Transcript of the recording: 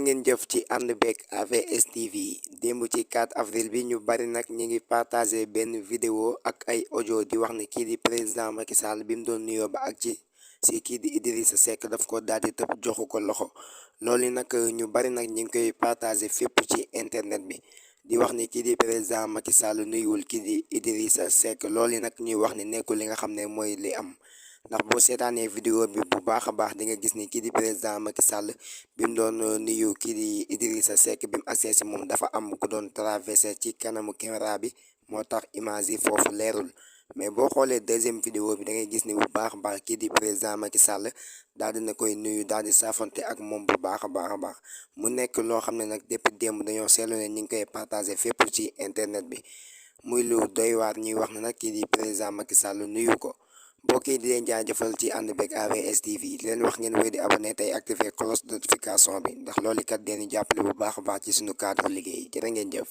ngeen jëf ci ànd beeg AVS TV démb ci 4 avril bi ñu bari nag ñi ngi partagé benn vidéo ak ay audio di wax ne kii di président Macky Sall bi mu doon nuyoo ba ak ci si kii di Idrissa Seck daf ko daal di tëb joxu ko loxo loolu nag ñu bari nag ñi ngi koy partagé fépp ci internet bi di wax ni kii di président Macky Sall nuyuwul kii di Idrissa Seck loolu nag ñuy wax ni nekkul li nga xam ne mooy li am. ndax boo seetaanee vidéo bi bu baax a baax di nga gis ni kii di président Macky Sall bi mu doon nuyu kii di Idrissa Seck bi mu accès si moom dafa am ku doon traversé ci kanamu caméra bi moo tax image yi foofu leerul mais boo xoolee deuxième vidéo bi da ngay gis ni bu baax a baax kii di président Macky Sall daal dina koy nuyu daal di saafonte ak moom bu baax a baax a baax mu nekk loo xam ne nag depuis démb dañoo seetlu ne ñu ngi koy partagé fépp ci internet bi muy lu doy waar ñuy wax ne nag kii di président Macky Sall nuyu ko. mbokk yi di leen jaajëfal ci ànd beeg AVS TV di leen wax ngeen wéy di abonné tey activer cloche de notification bi ndax loolu kat deen jàppale bu baax a baax ci suñu cadre liggéey jërë ngeen jëf.